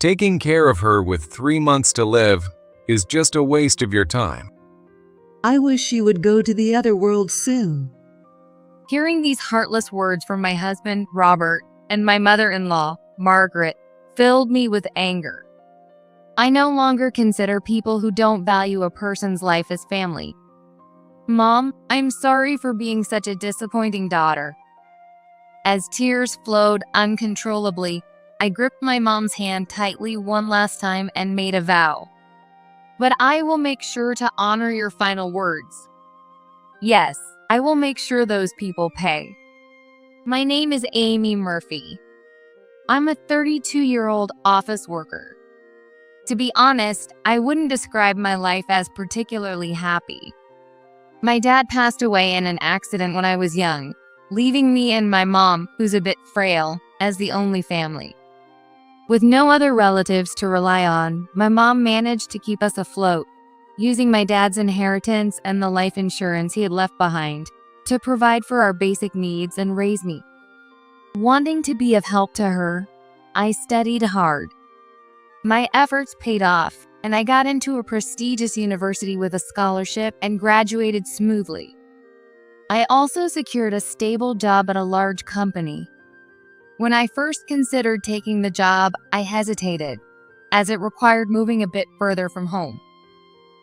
Taking care of her with 3 months to live is just a waste of your time. I wish she would go to the other world soon. Hearing these heartless words from my husband, Robert, and my mother-in-law, Margaret, filled me with anger. I no longer consider people who don't value a person's life as family. Mom, I'm sorry for being such a disappointing daughter. As tears flowed uncontrollably, I gripped my mom's hand tightly one last time and made a vow. But I will make sure to honor your final words. Yes, I will make sure those people pay. My name is Amy Murphy. I'm a 32-year-old office worker. To be honest, I wouldn't describe my life as particularly happy. My dad passed away in an accident when I was young, leaving me and my mom, who's a bit frail, as the only family. With no other relatives to rely on, my mom managed to keep us afloat, using my dad's inheritance and the life insurance he had left behind to provide for our basic needs and raise me. Wanting to be of help to her, I studied hard. My efforts paid off, and I got into a prestigious university with a scholarship and graduated smoothly. I also secured a stable job at a large company. When I first considered taking the job, I hesitated, as it required moving a bit further from home.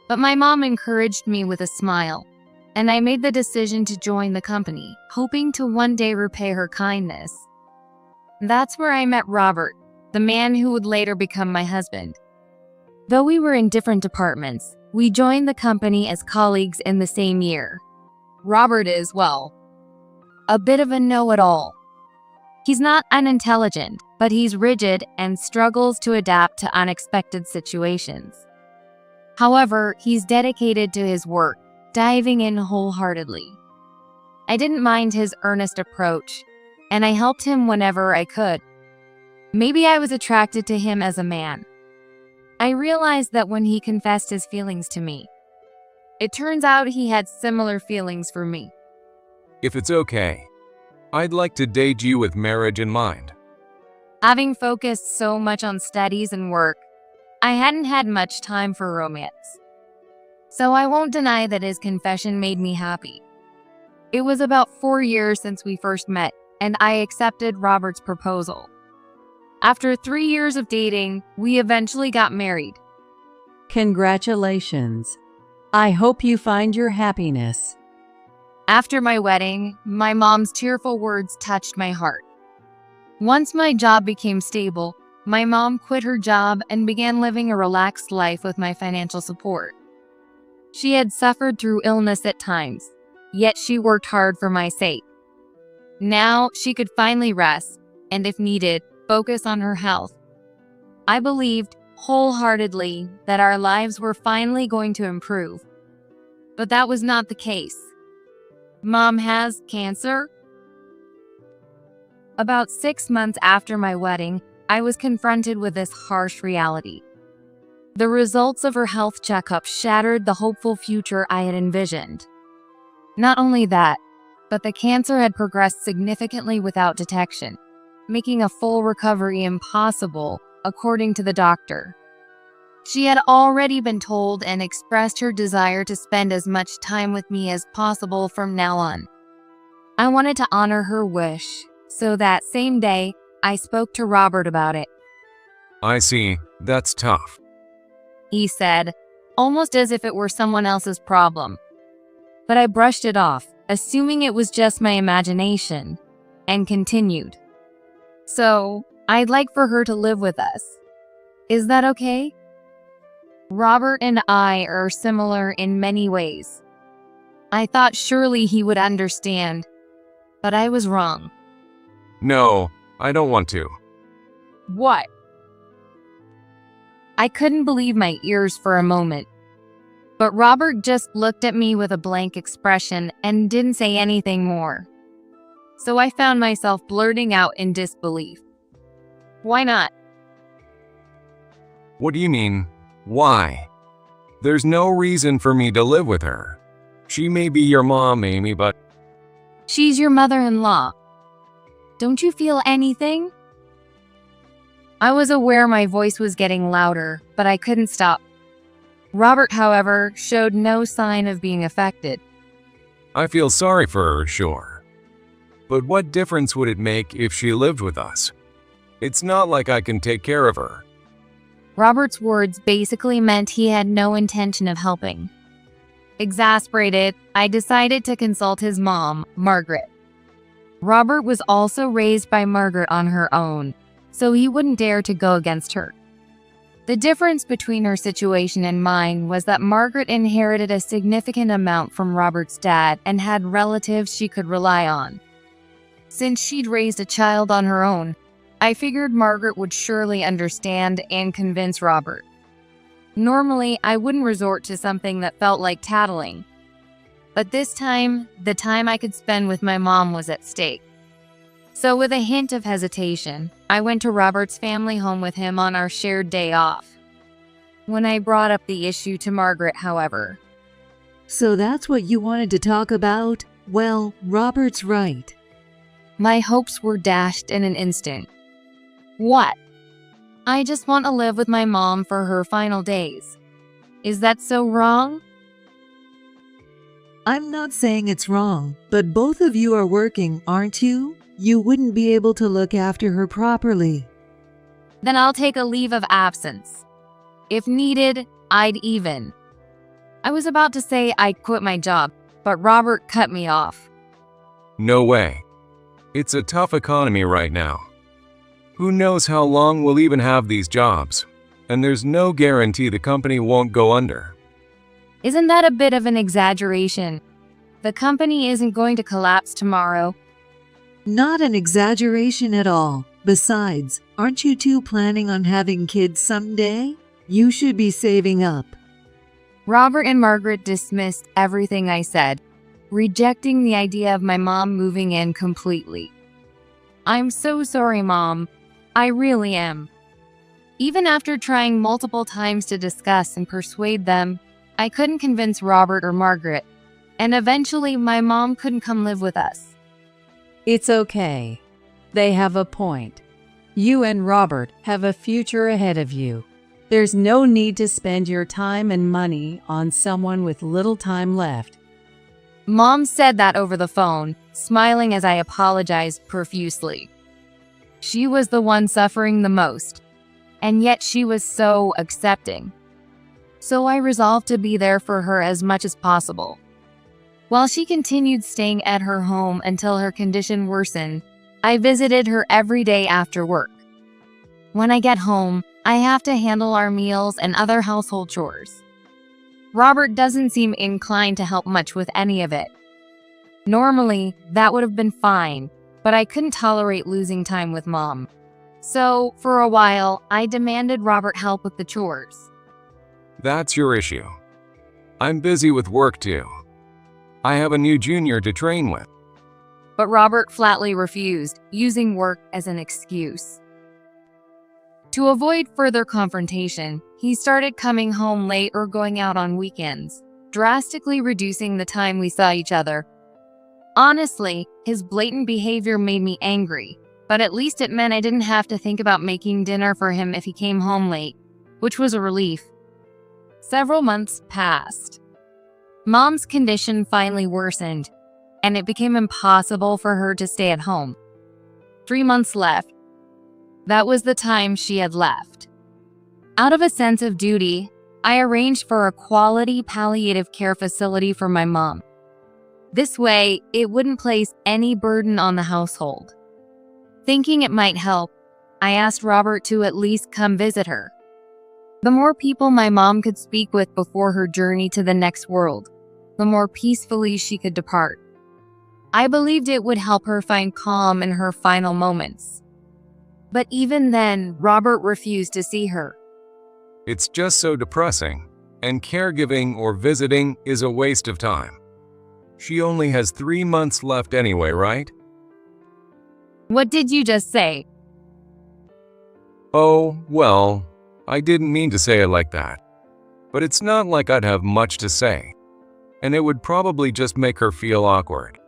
But my mom encouraged me with a smile, and I made the decision to join the company, hoping to one day repay her kindness. That's where I met Robert, the man who would later become my husband. Though we were in different departments, we joined the company as colleagues in the same year. Robert is, well, a bit of a know-it-all. He's not unintelligent, but he's rigid and struggles to adapt to unexpected situations. However, he's dedicated to his work, diving in wholeheartedly. I didn't mind his earnest approach, and I helped him whenever I could. Maybe I was attracted to him as a man. I realized that when he confessed his feelings to me, it turns out he had similar feelings for me. If it's okay, I'd like to date you with marriage in mind. Having focused so much on studies and work, I hadn't had much time for romance. So I won't deny that his confession made me happy. It was about 4 years since we first met, and I accepted Robert's proposal. After 3 years of dating, we eventually got married. Congratulations. I hope you find your happiness. After my wedding, my mom's tearful words touched my heart. Once my job became stable, my mom quit her job and began living a relaxed life with my financial support. She had suffered through illness at times, yet she worked hard for my sake. Now she could finally rest, and if needed, focus on her health. I believed wholeheartedly that our lives were finally going to improve. But that was not the case. Mom has cancer. About 6 months after my wedding, I was confronted with this harsh reality. The results of her health checkup shattered the hopeful future I had envisioned. Not only that, but the cancer had progressed significantly without detection, making a full recovery impossible, according to the doctor. She had already been told and expressed her desire to spend as much time with me as possible from now on. I wanted to honor her wish, so that same day, I spoke to Robert about it. I see, that's tough. He said, almost as if it were someone else's problem. But I brushed it off, assuming it was just my imagination, and continued. So, I'd like for her to live with us. Is that okay? Robert and I are similar in many ways. I thought surely he would understand, but I was wrong. No, I don't want to. What? I couldn't believe my ears for a moment. But Robert just looked at me with a blank expression and didn't say anything more. So I found myself blurting out in disbelief. Why not? What do you mean, why? There's no reason for me to live with her. She may be your mom, Amy, but... She's your mother-in-law. Don't you feel anything? I was aware my voice was getting louder, but I couldn't stop. Robert, however, showed no sign of being affected. I feel sorry for her, sure. But what difference would it make if she lived with us? It's not like I can take care of her. Robert's words basically meant he had no intention of helping. Exasperated, I decided to consult his mom, Margaret. Robert was also raised by Margaret on her own, so he wouldn't dare to go against her. The difference between her situation and mine was that Margaret inherited a significant amount from Robert's dad and had relatives she could rely on. Since she'd raised a child on her own, I figured Margaret would surely understand and convince Robert. Normally, I wouldn't resort to something that felt like tattling. But this time, the time I could spend with my mom was at stake. So with a hint of hesitation, I went to Robert's family home with him on our shared day off. When I brought up the issue to Margaret, however, So that's what you wanted to talk about? Well, Robert's right. my hopes were dashed in an instant. What? I just want to live with my mom for her final days. Is that so wrong? I'm not saying it's wrong, but both of you are working, aren't you? You wouldn't be able to look after her properly. Then I'll take a leave of absence. If needed, I'd even. I was about to say I'd quit my job, but Robert cut me off. No way. It's a tough economy right now. Who knows how long we'll even have these jobs? And there's no guarantee the company won't go under. Isn't that a bit of an exaggeration? The company isn't going to collapse tomorrow. Not an exaggeration at all. Besides, aren't you two planning on having kids someday? You should be saving up. Robert and Margaret dismissed everything I said, rejecting the idea of my mom moving in completely. I'm so sorry, Mom. I really am. Even after trying multiple times to discuss and persuade them, I couldn't convince Robert or Margaret, and eventually my mom couldn't come live with us. It's okay. They have a point. You and Robert have a future ahead of you. There's no need to spend your time and money on someone with little time left. Mom said that over the phone, smiling as I apologized profusely. She was the one suffering the most, and yet she was so accepting. So I resolved to be there for her as much as possible. While she continued staying at her home until her condition worsened, I visited her every day after work. When I get home, I have to handle our meals and other household chores. Robert doesn't seem inclined to help much with any of it. Normally, that would have been fine, but I couldn't tolerate losing time with Mom. So, for a while, I demanded Robert help with the chores. That's your issue. I'm busy with work too. I have a new junior to train with. But Robert flatly refused, using work as an excuse. To avoid further confrontation, he started coming home late or going out on weekends, drastically reducing the time we saw each other. Honestly, his blatant behavior made me angry, but at least it meant I didn't have to think about making dinner for him if he came home late, which was a relief. Several months passed. Mom's condition finally worsened, and it became impossible for her to stay at home. 3 months left. That was the time she had left. Out of a sense of duty, I arranged for a quality palliative care facility for my mom. This way, it wouldn't place any burden on the household. Thinking it might help, I asked Robert to at least come visit her. The more people my mom could speak with before her journey to the next world, the more peacefully she could depart. I believed it would help her find calm in her final moments. But even then, Robert refused to see her. It's just so depressing, and caregiving or visiting is a waste of time. She only has 3 months left anyway, right? What did you just say? Oh, well, I didn't mean to say it like that. But it's not like I'd have much to say. And it would probably just make her feel awkward.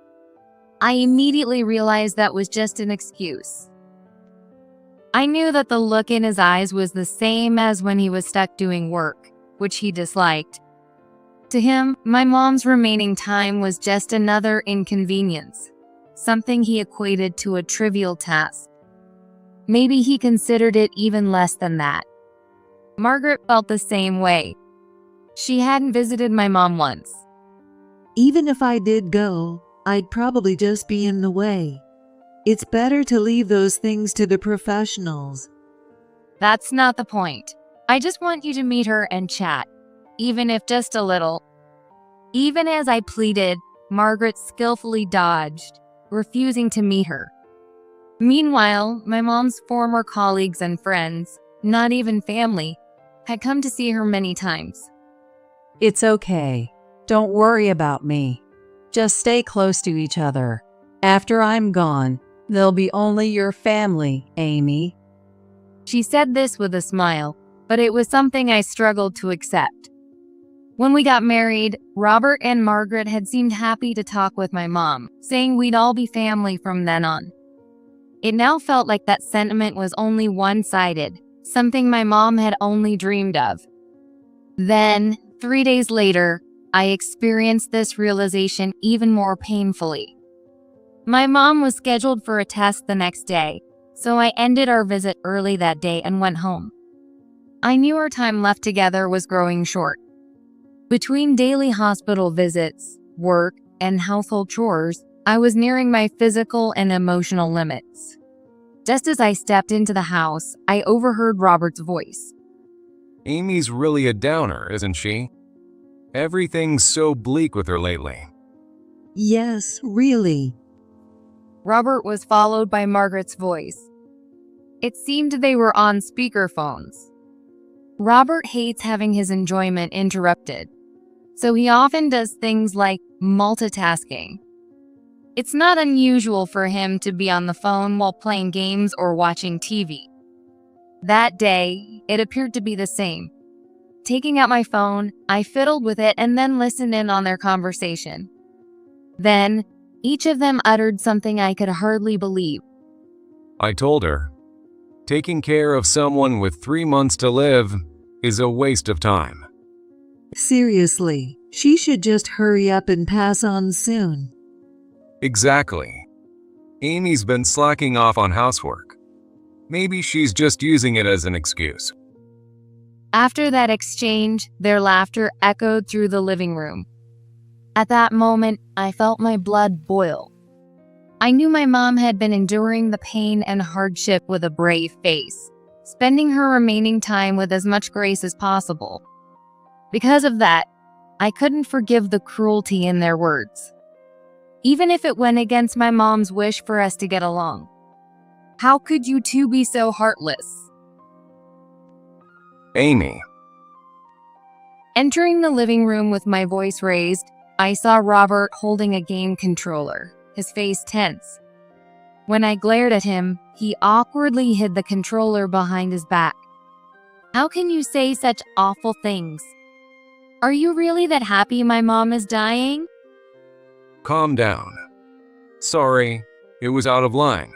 I immediately realized that was just an excuse. I knew that the look in his eyes was the same as when he was stuck doing work, which he disliked. To him, my mom's remaining time was just another inconvenience, something he equated to a trivial task. Maybe he considered it even less than that. Margaret felt the same way. She hadn't visited my mom once. Even if I did go, I'd probably just be in the way. It's better to leave those things to the professionals. That's not the point. I just want you to meet her and chat, even if just a little. Even as I pleaded, Margaret skillfully dodged, refusing to meet her. Meanwhile, my mom's former colleagues and friends, not even family, had come to see her many times. It's okay. Don't worry about me. Just stay close to each other. After I'm gone, there'll be only your family, Amy. She said this with a smile, but it was something I struggled to accept. When we got married, Robert and Margaret had seemed happy to talk with my mom, saying we'd all be family from then on. It now felt like that sentiment was only one-sided, something my mom had only dreamed of. Then, 3 days later, I experienced this realization even more painfully. My mom was scheduled for a test the next day, so I ended our visit early that day and went home. I knew our time left together was growing short. Between daily hospital visits, work, and household chores, I was nearing my physical and emotional limits. Just as I stepped into the house, I overheard Robert's voice. Amy's really a downer, isn't she? Everything's so bleak with her lately. Yes, really. Robert was followed by Margaret's voice. It seemed they were on speakerphones. Robert hates having his enjoyment interrupted, so he often does things like multitasking. It's not unusual for him to be on the phone while playing games or watching TV. That day, it appeared to be the same. Taking out my phone, I fiddled with it and then listened in on their conversation. Then, each of them uttered something I could hardly believe. I told her, taking care of someone with 3 months to live is a waste of time. Seriously, she should just hurry up and pass on soon. Exactly. Amy's been slacking off on housework. Maybe she's just using it as an excuse. After that exchange, their laughter echoed through the living room. At that moment, I felt my blood boil. I knew my mom had been enduring the pain and hardship with a brave face, spending her remaining time with as much grace as possible. Because of that, I couldn't forgive the cruelty in their words, even if it went against my mom's wish for us to get along. How could you two be so heartless? Amy. Entering the living room with my voice raised, I saw Robert holding a game controller, his face tense. When I glared at him, he awkwardly hid the controller behind his back. How can you say such awful things? Are you really that happy my mom is dying? Calm down. Sorry, it was out of line.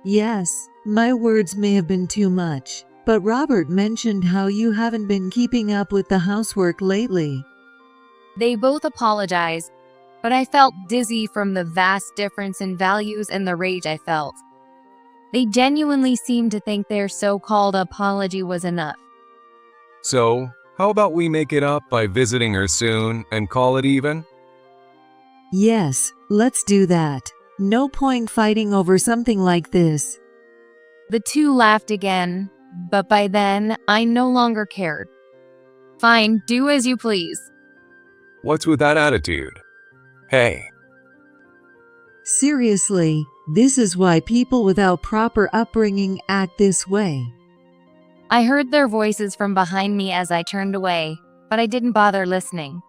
Yes, my words may have been too much, but Robert mentioned how you haven't been keeping up with the housework lately. They both apologized, but I felt dizzy from the vast difference in values and the rage I felt. They genuinely seemed to think their so-called apology was enough. So, how about we make it up by visiting her soon and call it even? Yes, let's do that. No point fighting over something like this. The two laughed again, but by then, I no longer cared. Fine, do as you please. What's with that attitude? Hey. Seriously, this is why people without proper upbringing act this way. I heard their voices from behind me as I turned away, but I didn't bother listening.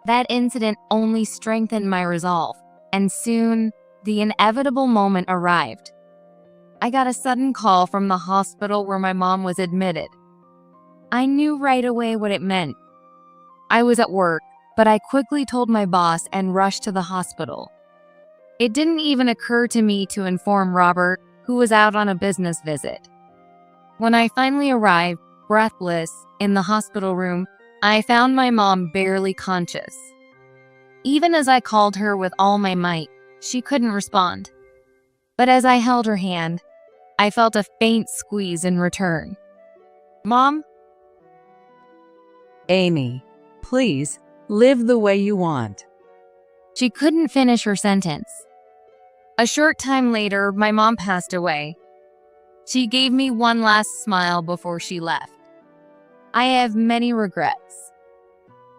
That incident only strengthened my resolve, and soon, the inevitable moment arrived. I got a sudden call from the hospital where my mom was admitted. I knew right away what it meant. I was at work, but I quickly told my boss and rushed to the hospital. It didn't even occur to me to inform Robert, who was out on a business visit. When I finally arrived, breathless, in the hospital room, I found my mom barely conscious. Even as I called her with all my might, she couldn't respond. But as I held her hand, I felt a faint squeeze in return. "Mom?" Amy, please, live the way you want. She couldn't finish her sentence. A short time later, my mom passed away. She gave me one last smile before she left. I have many regrets.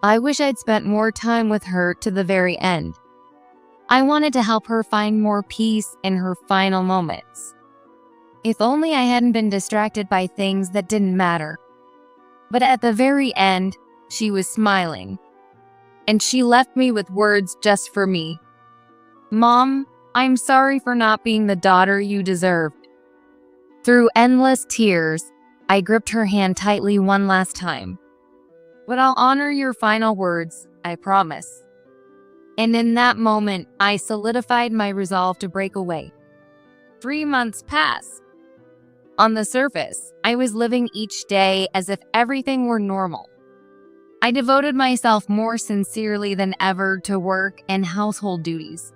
I wish I'd spent more time with her to the very end. I wanted to help her find more peace in her final moments. If only I hadn't been distracted by things that didn't matter. But at the very end, she was smiling. And she left me with words just for me. "Mom, I'm sorry for not being the daughter you deserved." Through endless tears, I gripped her hand tightly one last time. "But I'll honor your final words, I promise." And in that moment, I solidified my resolve to break away. 3 months passed. On the surface, I was living each day as if everything were normal. I devoted myself more sincerely than ever to work and household duties.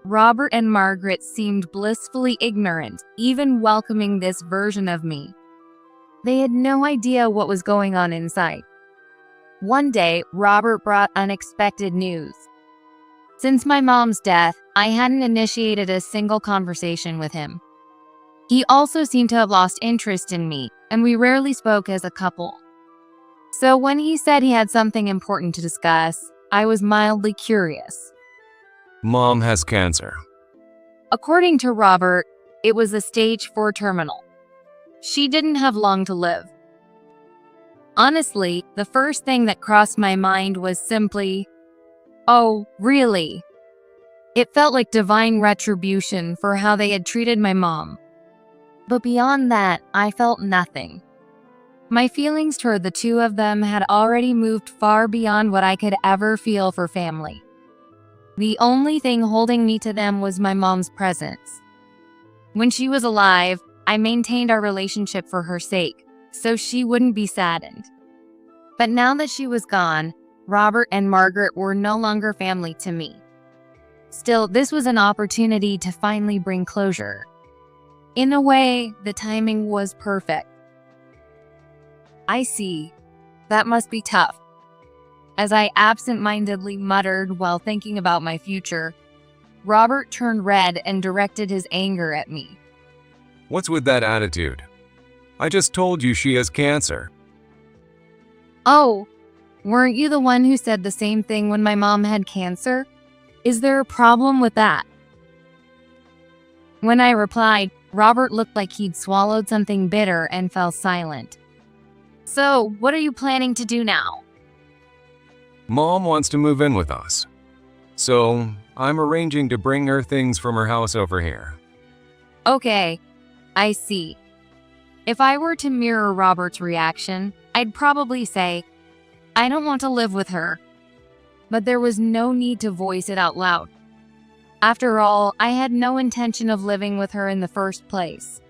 Robert and Margaret seemed blissfully ignorant, even welcoming this version of me. They had no idea what was going on inside. One day, Robert brought unexpected news. Since my mom's death, I hadn't initiated a single conversation with him. He also seemed to have lost interest in me, and we rarely spoke as a couple. So when he said he had something important to discuss, I was mildly curious. Mom has cancer. According to Robert, it was a stage 4 terminal. She didn't have long to live. Honestly, the first thing that crossed my mind was simply, "Oh, really?" It felt like divine retribution for how they had treated my mom. But beyond that, I felt nothing. My feelings toward the two of them had already moved far beyond what I could ever feel for family. The only thing holding me to them was my mom's presence. When she was alive, I maintained our relationship for her sake, so she wouldn't be saddened. But now that she was gone, Robert and Margaret were no longer family to me. Still, this was an opportunity to finally bring closure. In a way, the timing was perfect. "I see. That must be tough." As I absent-mindedly muttered while thinking about my future, Robert turned red and directed his anger at me. What's with that attitude? I just told you she has cancer. "Oh, weren't you the one who said the same thing when my mom had cancer? Is there a problem with that?" When I replied, Robert looked like he'd swallowed something bitter and fell silent. "So, what are you planning to do now?" Mom wants to move in with us. So, I'm arranging to bring her things from her house over here. Okay, I see. If I were to mirror Robert's reaction, I'd probably say, "I don't want to live with her." But there was no need to voice it out loud. After all, I had no intention of living with her in the first place.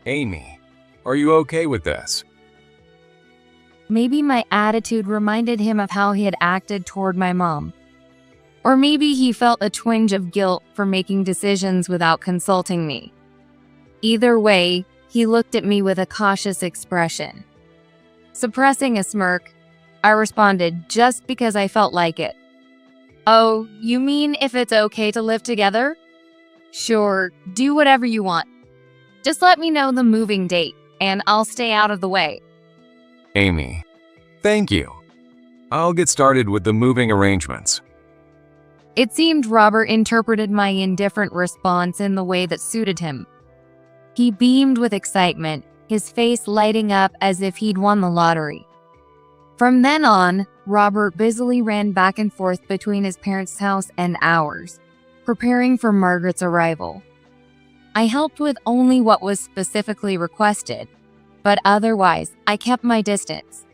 Amy, are you okay with this? Maybe my attitude reminded him of how he had acted toward my mom. Or maybe he felt a twinge of guilt for making decisions without consulting me. Either way, he looked at me with a cautious expression. Suppressing a smirk, I responded just because I felt like it. "Oh, you mean if it's okay to live together? Sure, do whatever you want. Just let me know the moving date, and I'll stay out of the way." Amy, thank you. I'll get started with the moving arrangements. It seemed Robert interpreted my indifferent response in the way that suited him. He beamed with excitement, his face lighting up as if he'd won the lottery. From then on, Robert busily ran back and forth between his parents' house and ours, preparing for Margaret's arrival. I helped with only what was specifically requested, but otherwise, I kept my distance.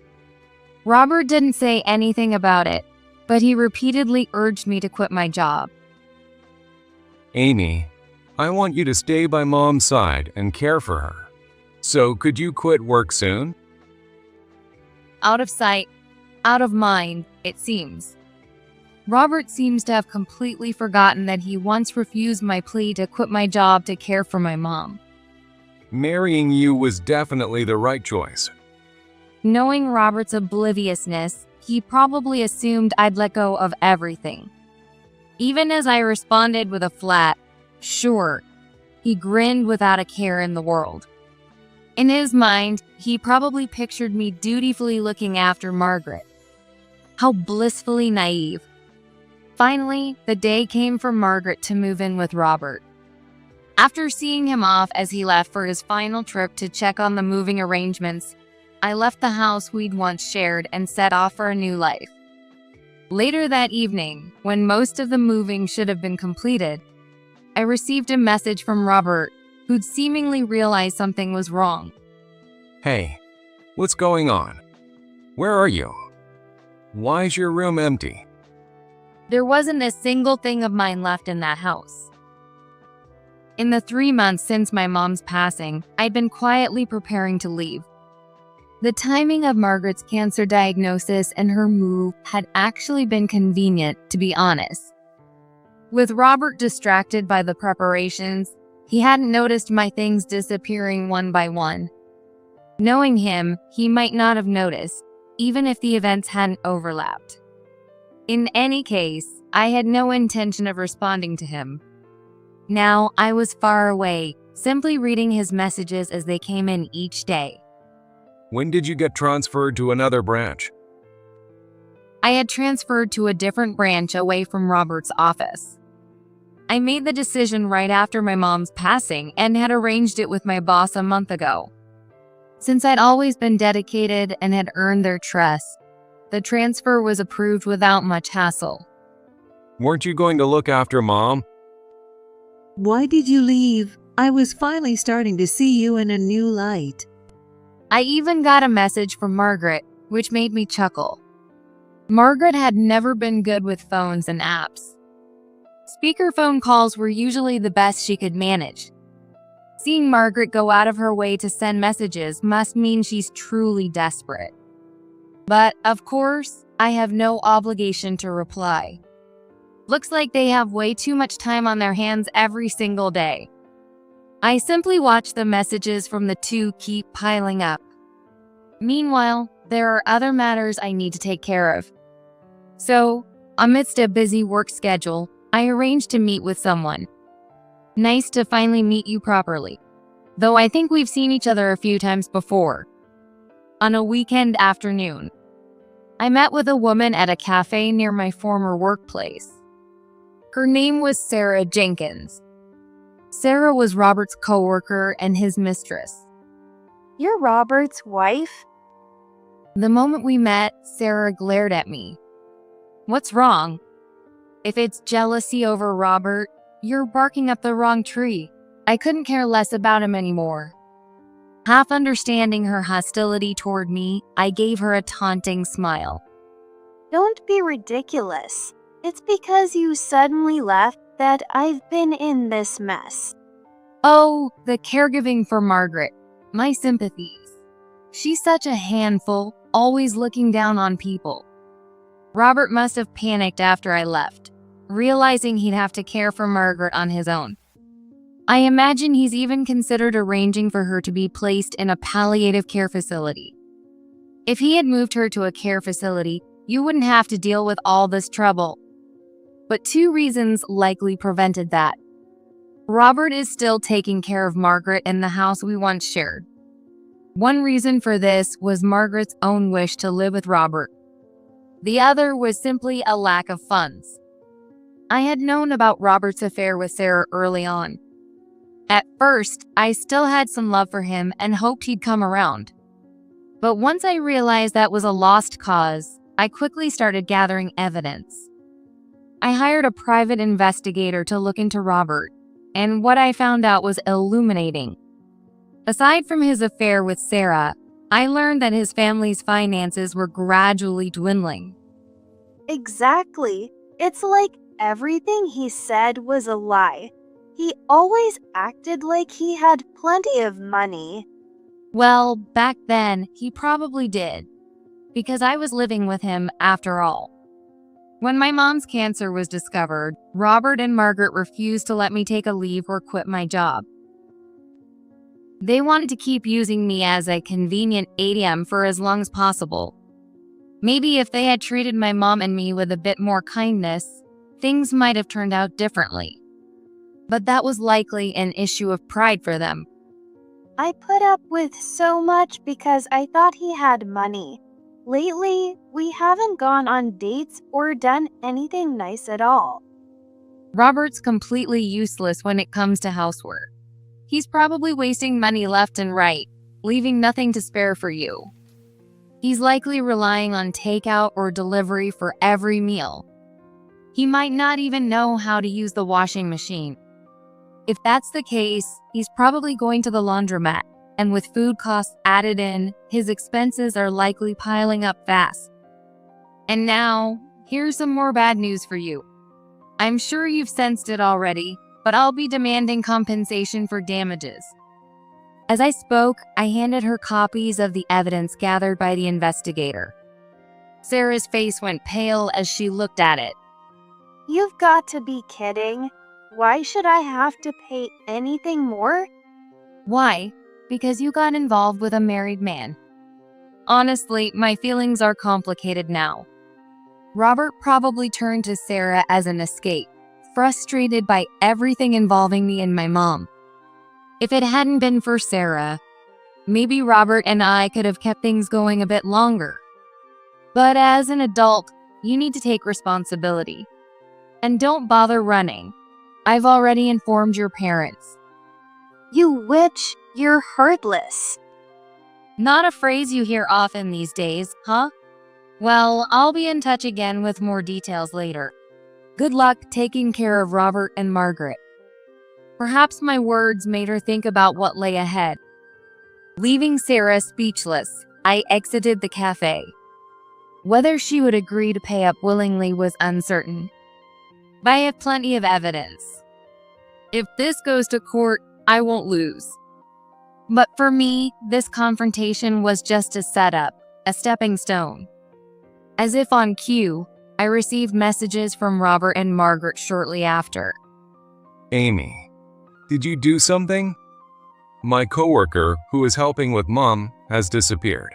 Robert didn't say anything about it, but he repeatedly urged me to quit my job. Amy, I want you to stay by Mom's side and care for her. So could you quit work soon? Out of sight, out of mind, it seems. Robert seems to have completely forgotten that he once refused my plea to quit my job to care for my mom. Marrying you was definitely the right choice. Knowing Robert's obliviousness, he probably assumed I'd let go of everything. Even as I responded with a flat, "Sure," he grinned without a care in the world. In his mind, he probably pictured me dutifully looking after Margaret. How blissfully naive. Finally, the day came for Margaret to move in with Robert. After seeing him off as he left for his final trip to check on the moving arrangements, I left the house we'd once shared and set off for a new life. Later that evening, when most of the moving should have been completed, I received a message from Robert, who'd seemingly realized something was wrong. Hey, what's going on? Where are you? Why is your room empty? There wasn't a single thing of mine left in that house. In the 3 months since my mom's passing, I'd been quietly preparing to leave. The timing of Margaret's cancer diagnosis and her move had actually been convenient, to be honest. With Robert distracted by the preparations, he hadn't noticed my things disappearing one by one. Knowing him, he might not have noticed, even if the events hadn't overlapped. In any case, I had no intention of responding to him. Now I was far away, simply reading his messages as they came in each day. When did you get transferred to another branch? I had transferred to a different branch away from Robert's office. I made the decision right after my mom's passing and had arranged it with my boss a month ago. Since I'd always been dedicated and had earned their trust, the transfer was approved without much hassle. Weren't you going to look after Mom? Why did you leave? I was finally starting to see you in a new light. I even got a message from Margaret, which made me chuckle. Margaret had never been good with phones and apps. Speakerphone calls were usually the best she could manage. Seeing Margaret go out of her way to send messages must mean she's truly desperate. But, of course, I have no obligation to reply. Looks like they have way too much time on their hands every single day. I simply watch the messages from the two keep piling up. Meanwhile, there are other matters I need to take care of. So, amidst a busy work schedule, I arranged to meet with someone. Nice to finally meet you properly. Though I think we've seen each other a few times before. On a weekend afternoon, I met with a woman at a cafe near my former workplace. Her name was Sarah Jenkins. Sarah was Robert's coworker and his mistress. You're Robert's wife? The moment we met, Sarah glared at me. What's wrong? If it's jealousy over Robert, you're barking up the wrong tree. I couldn't care less about him anymore. Half understanding her hostility toward me, I gave her a taunting smile. Don't be ridiculous. It's because you suddenly left that I've been in this mess. Oh, the caregiving for Margaret. My sympathies. She's such a handful, always looking down on people. Robert must have panicked after I left, realizing he'd have to care for Margaret on his own. I imagine he's even considered arranging for her to be placed in a palliative care facility. If he had moved her to a care facility, you wouldn't have to deal with all this trouble. But two reasons likely prevented that. Robert is still taking care of Margaret in the house we once shared. One reason for this was Margaret's own wish to live with Robert. The other was simply a lack of funds. I had known about Robert's affair with Sarah early on. At first, I still had some love for him and hoped he'd come around. But once I realized that was a lost cause, I quickly started gathering evidence. I hired a private investigator to look into Robert, and what I found out was illuminating. Aside from his affair with Sarah, I learned that his family's finances were gradually dwindling. Exactly. It's like everything he said was a lie. He always acted like he had plenty of money. Well, back then, he probably did, because I was living with him after all. When my mom's cancer was discovered, Robert and Margaret refused to let me take a leave or quit my job. They wanted to keep using me as a convenient ATM for as long as possible. Maybe if they had treated my mom and me with a bit more kindness, things might have turned out differently. But that was likely an issue of pride for them. I put up with so much because I thought he had money. Lately, we haven't gone on dates or done anything nice at all. Robert's completely useless when it comes to housework. He's probably wasting money left and right, leaving nothing to spare for you. He's likely relying on takeout or delivery for every meal. He might not even know how to use the washing machine. If that's the case, he's probably going to the laundromat, and with food costs added in, his expenses are likely piling up fast. And now, here's some more bad news for you. I'm sure you've sensed it already, but I'll be demanding compensation for damages. As I spoke, I handed her copies of the evidence gathered by the investigator. Sarah's face went pale as she looked at it. You've got to be kidding. Why should I have to pay anything more? Why? Because you got involved with a married man. Honestly, my feelings are complicated now. Robert probably turned to Sarah as an escape, frustrated by everything involving me and my mom. If it hadn't been for Sarah, maybe Robert and I could have kept things going a bit longer. But as an adult, you need to take responsibility. And don't bother running. I've already informed your parents. You witch, you're heartless. Not a phrase you hear often these days, huh? Well, I'll be in touch again with more details later. Good luck taking care of Robert and Margaret. Perhaps my words made her think about what lay ahead. Leaving Sarah speechless, I exited the cafe. Whether she would agree to pay up willingly was uncertain. But I have plenty of evidence. If this goes to court, I won't lose. But for me, this confrontation was just a setup, a stepping stone. As if on cue, I received messages from Robert and Margaret shortly after. Amy, did you do something? My coworker, who is helping with Mom, has disappeared.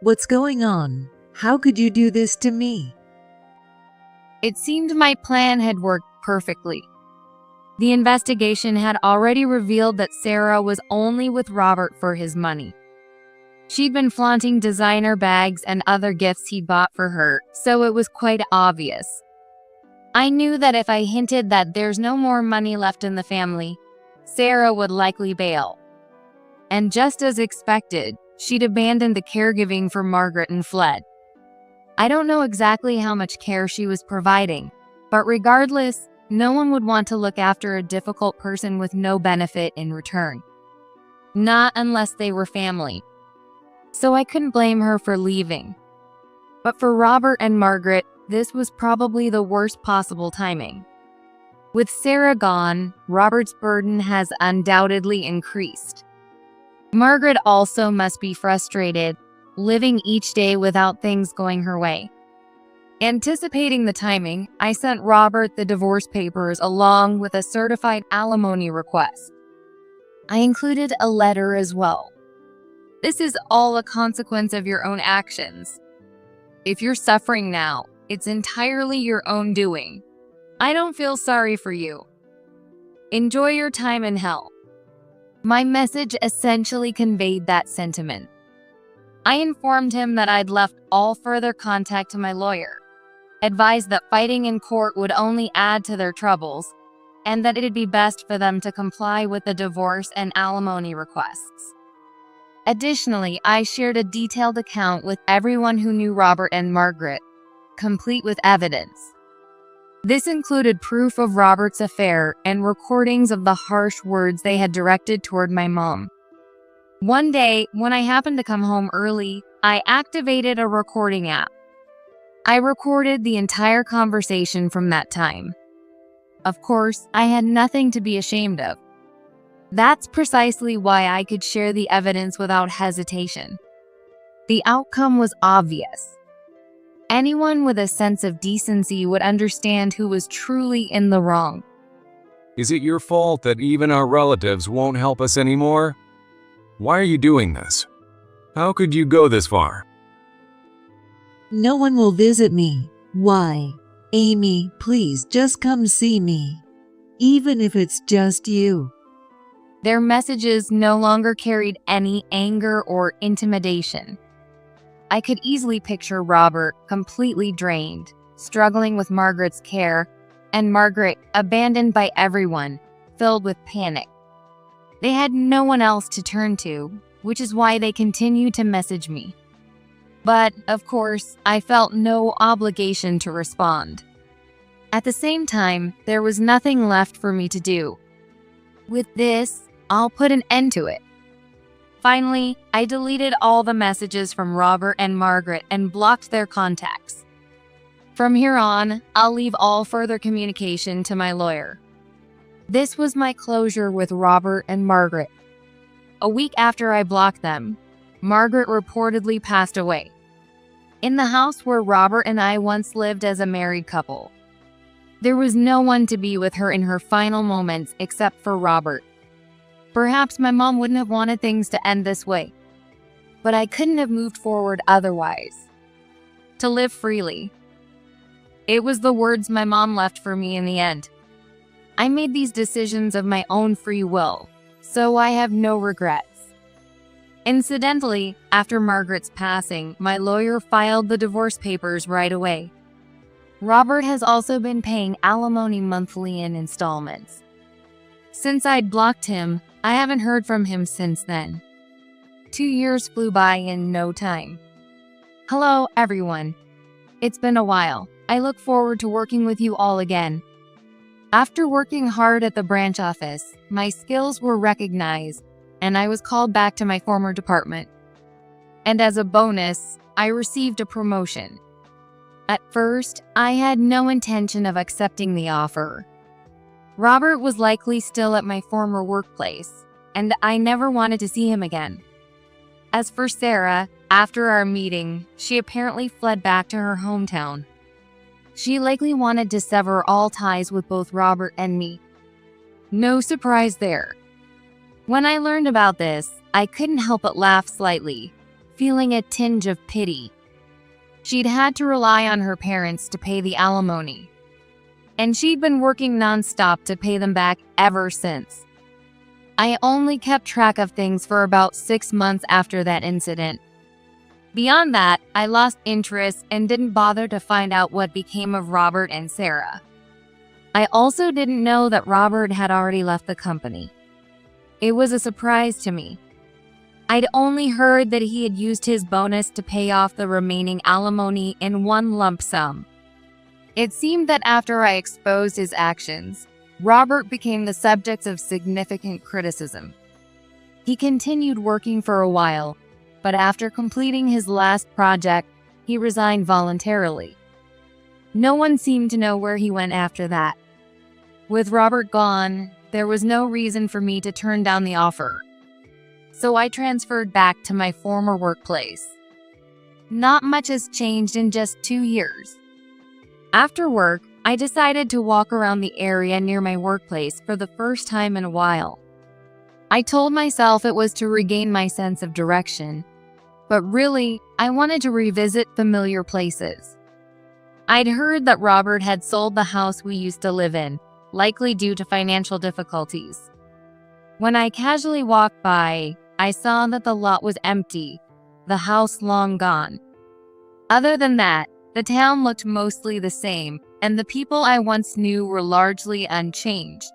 What's going on? How could you do this to me? It seemed my plan had worked perfectly. The investigation had already revealed that Sarah was only with Robert for his money. She'd been flaunting designer bags and other gifts he'd bought for her, so it was quite obvious. I knew that if I hinted that there's no more money left in the family, Sarah would likely bail. And just as expected, she'd abandoned the caregiving for Margaret and fled. I don't know exactly how much care she was providing, but regardless, no one would want to look after a difficult person with no benefit in return. Not unless they were family. So I couldn't blame her for leaving. But for Robert and Margaret, this was probably the worst possible timing. With Sarah gone, Robert's burden has undoubtedly increased. Margaret also must be frustrated, living each day without things going her way. Anticipating the timing, I sent Robert the divorce papers along with a certified alimony request. I included a letter as well. This is all a consequence of your own actions. If you're suffering now, it's entirely your own doing. I don't feel sorry for you. Enjoy your time in hell. My message essentially conveyed that sentiment. I informed him that I'd left all further contact to my lawyer, advised that fighting in court would only add to their troubles, and that it'd be best for them to comply with the divorce and alimony requests. Additionally, I shared a detailed account with everyone who knew Robert and Margaret, complete with evidence. This included proof of Robert's affair and recordings of the harsh words they had directed toward my mom. One day, when I happened to come home early, I activated a recording app. I recorded the entire conversation from that time. Of course, I had nothing to be ashamed of. That's precisely why I could share the evidence without hesitation. The outcome was obvious. Anyone with a sense of decency would understand who was truly in the wrong. Is it your fault that even our relatives won't help us anymore? Why are you doing this? How could you go this far? No one will visit me. Why? Amy, please just come see me. Even if it's just you. Their messages no longer carried any anger or intimidation. I could easily picture Robert completely drained, struggling with Margaret's care, and Margaret abandoned by everyone, filled with panic. They had no one else to turn to, which is why they continued to message me. But, of course, I felt no obligation to respond. At the same time, there was nothing left for me to do. With this, I'll put an end to it. Finally, I deleted all the messages from Robert and Margaret and blocked their contacts. From here on, I'll leave all further communication to my lawyer. This was my closure with Robert and Margaret. A week after I blocked them, Margaret reportedly passed away. In the house where Robert and I once lived as a married couple. There was no one to be with her in her final moments except for Robert. Perhaps my mom wouldn't have wanted things to end this way, but I couldn't have moved forward otherwise. To live freely. It was the words my mom left for me in the end. I made these decisions of my own free will, so I have no regrets. Incidentally, after Margaret's passing, my lawyer filed the divorce papers right away. Robert has also been paying alimony monthly in installments. Since I'd blocked him, I haven't heard from him since then. 2 years flew by in no time. Hello, everyone. It's been a while. I look forward to working with you all again. After working hard at the branch office, my skills were recognized, and I was called back to my former department. And as a bonus, I received a promotion. At first, I had no intention of accepting the offer. Robert was likely still at my former workplace, and I never wanted to see him again. As for Sarah, after our meeting, she apparently fled back to her hometown. She likely wanted to sever all ties with both Robert and me. No surprise there. When I learned about this, I couldn't help but laugh slightly, feeling a tinge of pity. She'd had to rely on her parents to pay the alimony, and she'd been working nonstop to pay them back ever since. I only kept track of things for about 6 months after that incident. Beyond that, I lost interest and didn't bother to find out what became of Robert and Sarah. I also didn't know that Robert had already left the company. It was a surprise to me. I'd only heard that he had used his bonus to pay off the remaining alimony in one lump sum. It seemed that after I exposed his actions, Robert became the subject of significant criticism. He continued working for a while, but after completing his last project, he resigned voluntarily. No one seemed to know where he went after that. With Robert gone, there was no reason for me to turn down the offer. So I transferred back to my former workplace. Not much has changed in just 2 years. After work, I decided to walk around the area near my workplace for the first time in a while. I told myself it was to regain my sense of direction, but really, I wanted to revisit familiar places. I'd heard that Robert had sold the house we used to live in, likely due to financial difficulties. When I casually walked by, I saw that the lot was empty, the house long gone. Other than that, the town looked mostly the same, and the people I once knew were largely unchanged.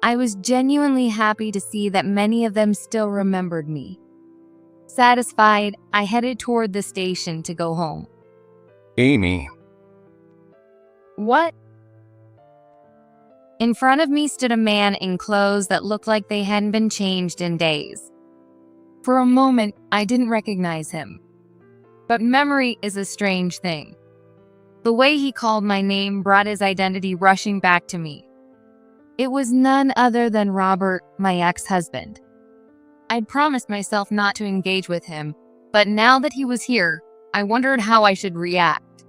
I was genuinely happy to see that many of them still remembered me. Satisfied, I headed toward the station to go home. Amy. What? In front of me stood a man in clothes that looked like they hadn't been changed in days. For a moment, I didn't recognize him. But memory is a strange thing. The way he called my name brought his identity rushing back to me. It was none other than Robert, my ex-husband. I'd promised myself not to engage with him, but now that he was here, I wondered how I should react.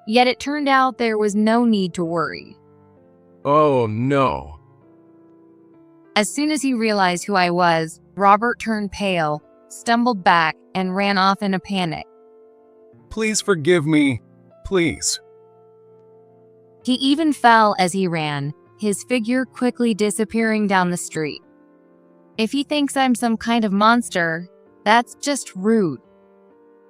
Yet it turned out there was no need to worry. Oh no. As soon as he realized who I was, Robert turned pale, stumbled back, and ran off in a panic. Please forgive me. Please. He even fell as he ran, his figure quickly disappearing down the street. If he thinks I'm some kind of monster, that's just rude.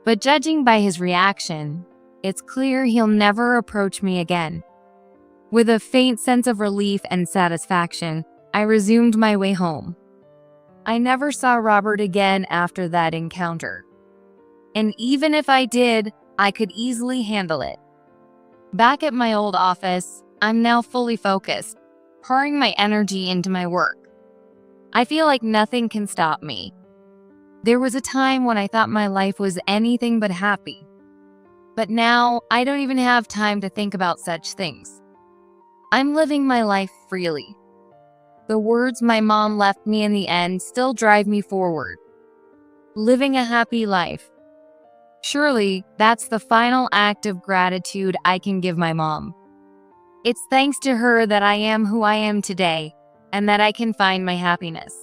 But judging by his reaction, it's clear he'll never approach me again. With a faint sense of relief and satisfaction, I resumed my way home. I never saw Robert again after that encounter. And even if I did, I could easily handle it. Back at my old office, I'm now fully focused, pouring my energy into my work. I feel like nothing can stop me. There was a time when I thought my life was anything but happy. But now, I don't even have time to think about such things. I'm living my life freely. The words my mom left me in the end still drive me forward. Living a happy life. Surely, that's the final act of gratitude I can give my mom. It's thanks to her that I am who I am today, and that I can find my happiness.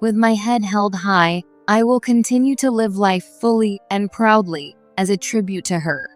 With my head held high, I will continue to live life fully and proudly as a tribute to her.